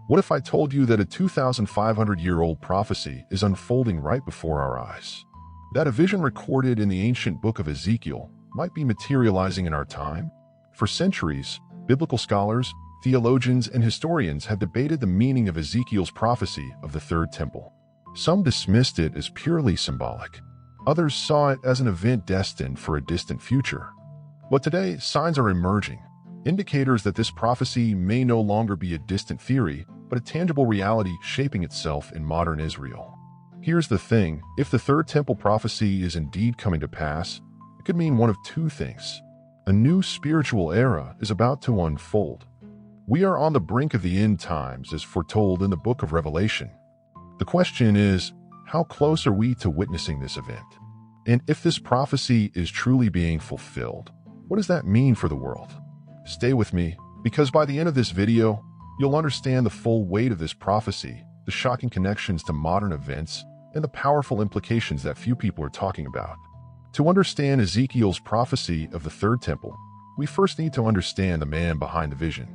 What if I told you that a 2,500-year-old prophecy is unfolding right before our eyes? That a vision recorded in the ancient book of Ezekiel might be materializing in our time? For centuries, biblical scholars, theologians, and historians have debated the meaning of Ezekiel's prophecy of the Third Temple. Some dismissed it as purely symbolic. Others saw it as an event destined for a distant future. But today, signs are emerging, indicators that this prophecy may no longer be a distant theory, but a tangible reality shaping itself in modern Israel. Here's the thing, if the Third Temple prophecy is indeed coming to pass, it could mean one of two things. A new spiritual era is about to unfold. We are on the brink of the end times as foretold in the book of Revelation. The question is, how close are we to witnessing this event? And if this prophecy is truly being fulfilled, what does that mean for the world? Stay with me, because by the end of this video, you'll understand the full weight of this prophecy, the shocking connections to modern events, and the powerful implications that few people are talking about. To understand Ezekiel's prophecy of the Third Temple, we first need to understand the man behind the vision.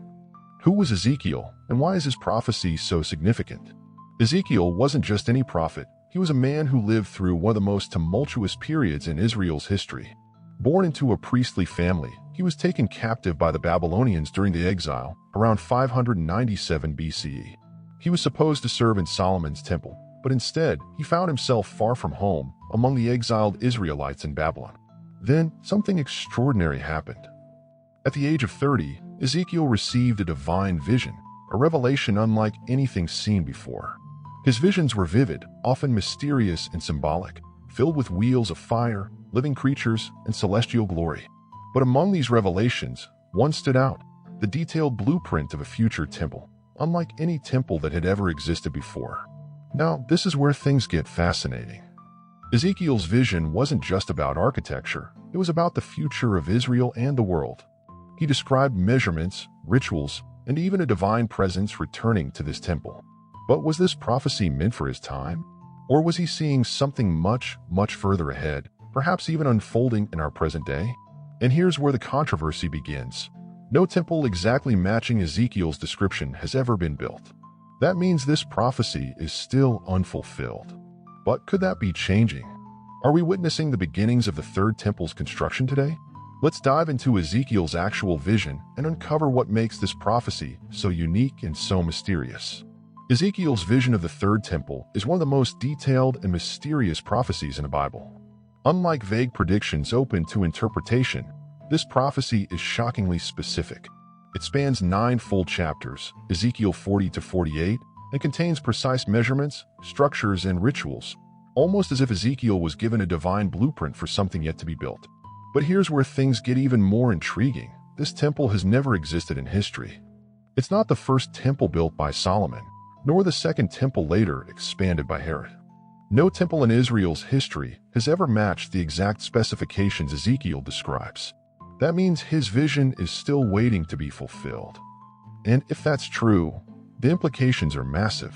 Who was Ezekiel, and why is his prophecy so significant? Ezekiel wasn't just any prophet. He was a man who lived through one of the most tumultuous periods in Israel's history. Born into a priestly family, he was taken captive by the Babylonians during the exile around 597 BCE. He was supposed to serve in Solomon's temple, but instead, he found himself far from home among the exiled Israelites in Babylon. Then, something extraordinary happened. At the age of 30, Ezekiel received a divine vision, a revelation unlike anything seen before. His visions were vivid, often mysterious and symbolic, filled with wheels of fire, living creatures, and celestial glory. But among these revelations, one stood out, the detailed blueprint of a future temple, unlike any temple that had ever existed before. Now, this is where things get fascinating. Ezekiel's vision wasn't just about architecture, it was about the future of Israel and the world. He described measurements, rituals, and even a divine presence returning to this temple. But was this prophecy meant for his time? Or was he seeing something much, much further ahead, perhaps even unfolding in our present day? And here's where the controversy begins. No temple exactly matching Ezekiel's description has ever been built. That means this prophecy is still unfulfilled. But could that be changing? Are we witnessing the beginnings of the Third Temple's construction today? Let's dive into Ezekiel's actual vision and uncover what makes this prophecy so unique and so mysterious. Ezekiel's vision of the Third Temple is one of the most detailed and mysterious prophecies in the Bible. Unlike vague predictions open to interpretation, this prophecy is shockingly specific. It spans 9 full chapters, Ezekiel 40 to 48, and contains precise measurements, structures, and rituals, almost as if Ezekiel was given a divine blueprint for something yet to be built. But here's where things get even more intriguing. This temple has never existed in history. It's not the first temple built by Solomon, nor the second temple later expanded by Herod. No temple in Israel's history has ever matched the exact specifications Ezekiel describes. That means his vision is still waiting to be fulfilled. And if that's true, the implications are massive.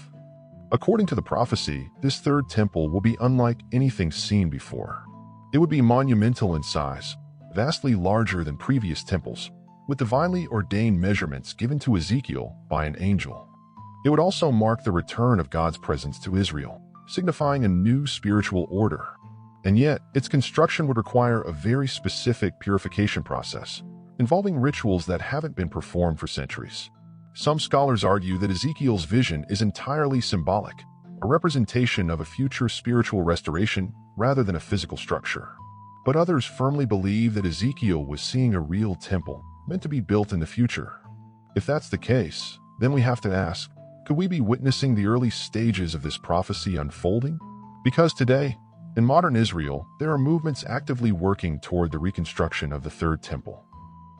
According to the prophecy, this third temple will be unlike anything seen before. It would be monumental in size, vastly larger than previous temples, with divinely ordained measurements given to Ezekiel by an angel. It would also mark the return of God's presence to Israel, signifying a new spiritual order. And yet, its construction would require a very specific purification process, involving rituals that haven't been performed for centuries. Some scholars argue that Ezekiel's vision is entirely symbolic, a representation of a future spiritual restoration rather than a physical structure. But others firmly believe that Ezekiel was seeing a real temple meant to be built in the future. If that's the case, then we have to ask, could we be witnessing the early stages of this prophecy unfolding? Because today, in modern Israel, there are movements actively working toward the reconstruction of the Third Temple.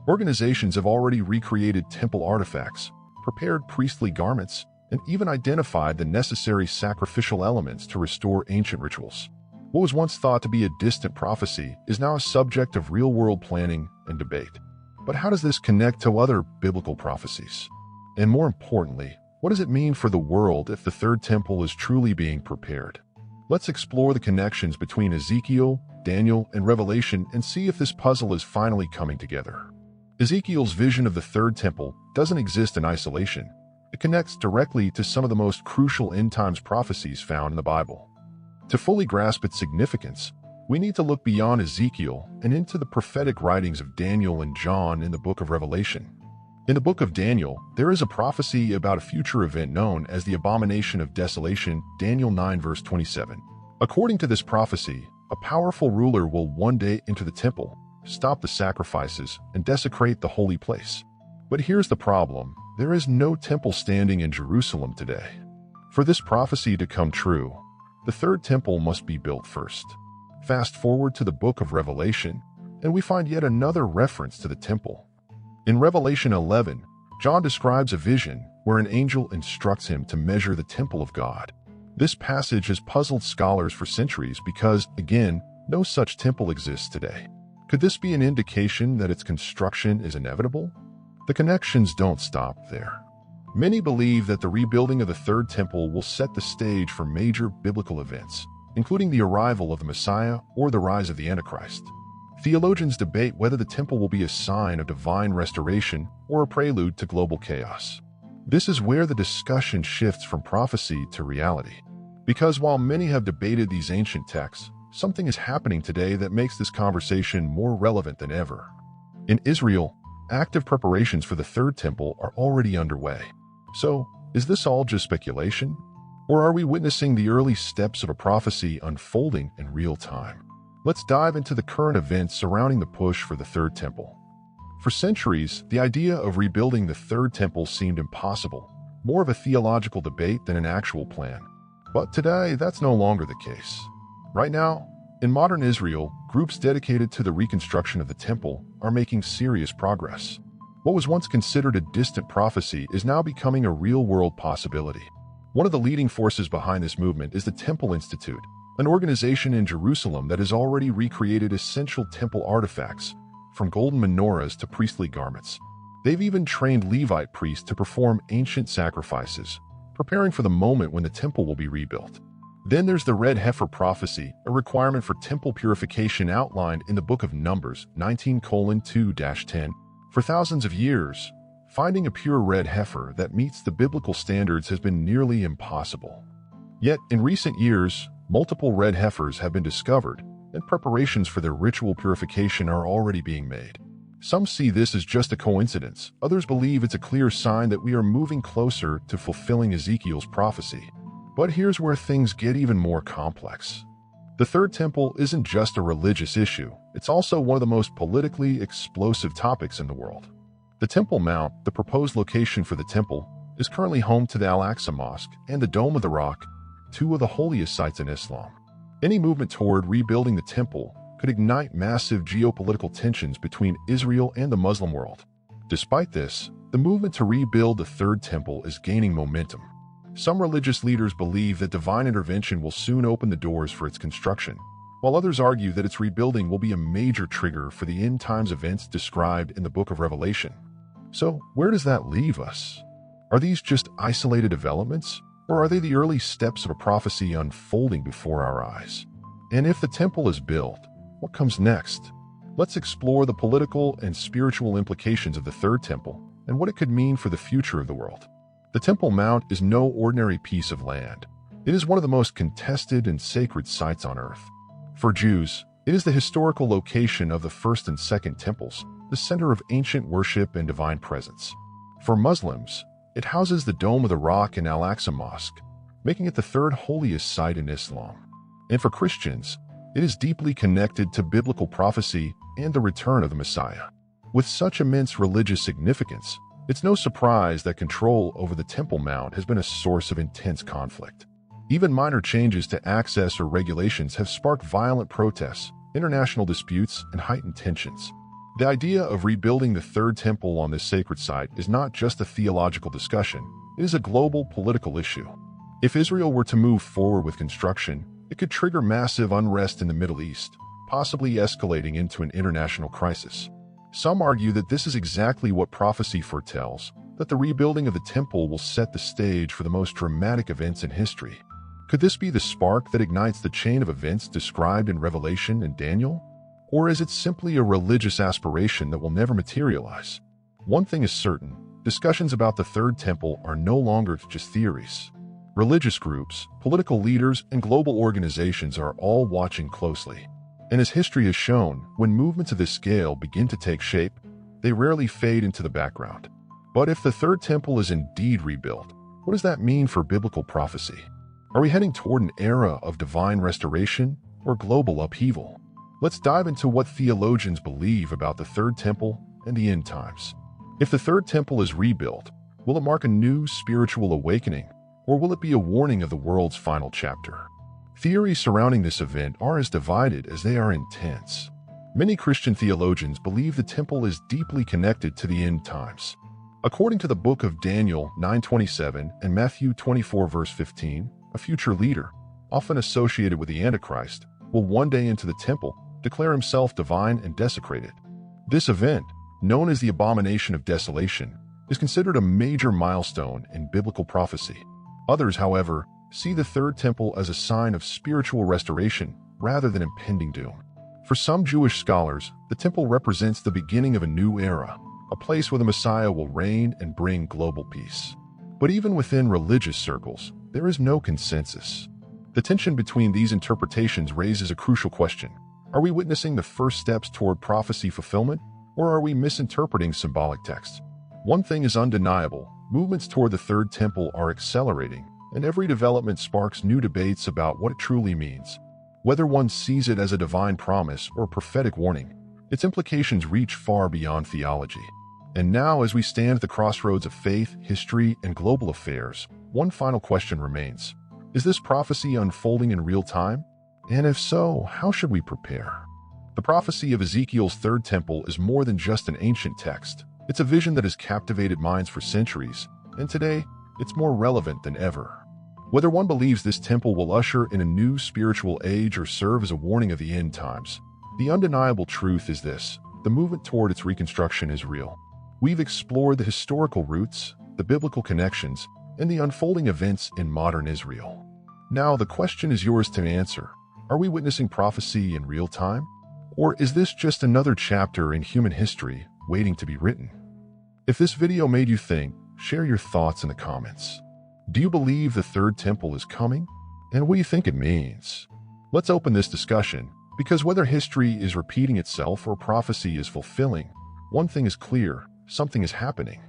Organizations have already recreated temple artifacts, prepared priestly garments, and even identified the necessary sacrificial elements to restore ancient rituals. What was once thought to be a distant prophecy is now a subject of real-world planning and debate. But how does this connect to other biblical prophecies? And more importantly, what does it mean for the world if the Third Temple is truly being prepared? Let's explore the connections between Ezekiel, Daniel, and Revelation and see if this puzzle is finally coming together. Ezekiel's vision of the Third Temple doesn't exist in isolation. It connects directly to some of the most crucial end-times prophecies found in the Bible. To fully grasp its significance, we need to look beyond Ezekiel and into the prophetic writings of Daniel and John in the book of Revelation. In the book of Daniel, there is a prophecy about a future event known as the abomination of desolation, Daniel 9 verse 27. According to this prophecy, a powerful ruler will one day enter the temple, stop the sacrifices, and desecrate the holy place. But here's the problem: there is no temple standing in Jerusalem today. For this prophecy to come true, the third temple must be built first. Fast forward to the book of Revelation, and we find yet another reference to the temple. In Revelation 11, John describes a vision where an angel instructs him to measure the temple of God. This passage has puzzled scholars for centuries because, again, no such temple exists today. Could this be an indication that its construction is inevitable? The connections don't stop there. Many believe that the rebuilding of the third temple will set the stage for major biblical events, including the arrival of the Messiah or the rise of the Antichrist. Theologians debate whether the temple will be a sign of divine restoration or a prelude to global chaos. This is where the discussion shifts from prophecy to reality. Because while many have debated these ancient texts, something is happening today that makes this conversation more relevant than ever. In Israel, active preparations for the third temple are already underway. So, is this all just speculation? Or are we witnessing the early steps of a prophecy unfolding in real time? Let's dive into the current events surrounding the push for the third temple. For centuries, the idea of rebuilding the third temple seemed impossible, more of a theological debate than an actual plan. But today, that's no longer the case. Right now, in modern Israel, groups dedicated to the reconstruction of the temple are making serious progress. What was once considered a distant prophecy is now becoming a real-world possibility. One of the leading forces behind this movement is the Temple Institute, an organization in Jerusalem that has already recreated essential temple artifacts, from golden menorahs to priestly garments. They've even trained Levite priests to perform ancient sacrifices, preparing for the moment when the temple will be rebuilt. Then there's the red heifer prophecy, a requirement for temple purification outlined in the book of Numbers 19:2-10. For thousands of years, finding a pure red heifer that meets the biblical standards has been nearly impossible. Yet, in recent years, multiple red heifers have been discovered, and preparations for their ritual purification are already being made. Some see this as just a coincidence. Others believe it's a clear sign that we are moving closer to fulfilling Ezekiel's prophecy. But here's where things get even more complex. The third temple isn't just a religious issue, it's also one of the most politically explosive topics in the world. The Temple Mount, the proposed location for the temple, is currently home to the Al-Aqsa Mosque and the Dome of the Rock, two of the holiest sites in Islam. Any movement toward rebuilding the temple could ignite massive geopolitical tensions between Israel and the Muslim world. Despite this, the movement to rebuild the third temple is gaining momentum. Some religious leaders believe that divine intervention will soon open the doors for its construction, while others argue that its rebuilding will be a major trigger for the end-times events described in the book of Revelation. So, where does that leave us? Are these just isolated developments, or are they the early steps of a prophecy unfolding before our eyes? And if the temple is built, what comes next? Let's explore the political and spiritual implications of the third temple and what it could mean for the future of the world. The Temple Mount is no ordinary piece of land. It is one of the most contested and sacred sites on earth. For Jews, it is the historical location of the first and second temples, the center of ancient worship and divine presence. For Muslims, it houses the Dome of the Rock and Al-Aqsa Mosque, making it the third holiest site in Islam. And for Christians, it is deeply connected to biblical prophecy and the return of the Messiah. With such immense religious significance, it's no surprise that control over the Temple Mount has been a source of intense conflict. Even minor changes to access or regulations have sparked violent protests, international disputes, and heightened tensions. The idea of rebuilding the third temple on this sacred site is not just a theological discussion, it is a global political issue. If Israel were to move forward with construction, it could trigger massive unrest in the Middle East, possibly escalating into an international crisis. Some argue that this is exactly what prophecy foretells, that the rebuilding of the temple will set the stage for the most dramatic events in history. Could this be the spark that ignites the chain of events described in Revelation and Daniel? Or is it simply a religious aspiration that will never materialize? One thing is certain, discussions about the Third Temple are no longer just theories. Religious groups, political leaders, and global organizations are all watching closely. And as history has shown, when movements of this scale begin to take shape, they rarely fade into the background. But if the Third Temple is indeed rebuilt, what does that mean for biblical prophecy? Are we heading toward an era of divine restoration or global upheaval? Let's dive into what theologians believe about the Third Temple and the end times. If the Third Temple is rebuilt, will it mark a new spiritual awakening, or will it be a warning of the world's final chapter? Theories surrounding this event are as divided as they are intense. Many Christian theologians believe the temple is deeply connected to the end times. According to the book of Daniel 9:27 and Matthew 24 verse 15, a future leader, often associated with the Antichrist, will one day enter the temple, declare himself divine and desecrate it. This event, known as the abomination of desolation, is considered a major milestone in biblical prophecy. Others, however, see the Third Temple as a sign of spiritual restoration rather than impending doom. For some Jewish scholars, the temple represents the beginning of a new era, a place where the Messiah will reign and bring global peace. But even within religious circles, there is no consensus. The tension between these interpretations raises a crucial question. Are we witnessing the first steps toward prophecy fulfillment, or are we misinterpreting symbolic texts? One thing is undeniable: movements toward the Third Temple are accelerating, and every development sparks new debates about what it truly means. Whether one sees it as a divine promise or a prophetic warning, its implications reach far beyond theology. And now, as we stand at the crossroads of faith, history, and global affairs, one final question remains. Is this prophecy unfolding in real time? And if so, how should we prepare? The prophecy of Ezekiel's Third Temple is more than just an ancient text. It's a vision that has captivated minds for centuries, and today, it's more relevant than ever. Whether one believes this temple will usher in a new spiritual age or serve as a warning of the end times, the undeniable truth is this: the movement toward its reconstruction is real. We've explored the historical roots, the biblical connections, and the unfolding events in modern Israel. Now, the question is yours to answer. Are we witnessing prophecy in real time? Or is this just another chapter in human history waiting to be written? If this video made you think, share your thoughts in the comments. Do you believe the Third Temple is coming? And what do you think it means? Let's open this discussion, because whether history is repeating itself or prophecy is fulfilling, one thing is clear: something is happening.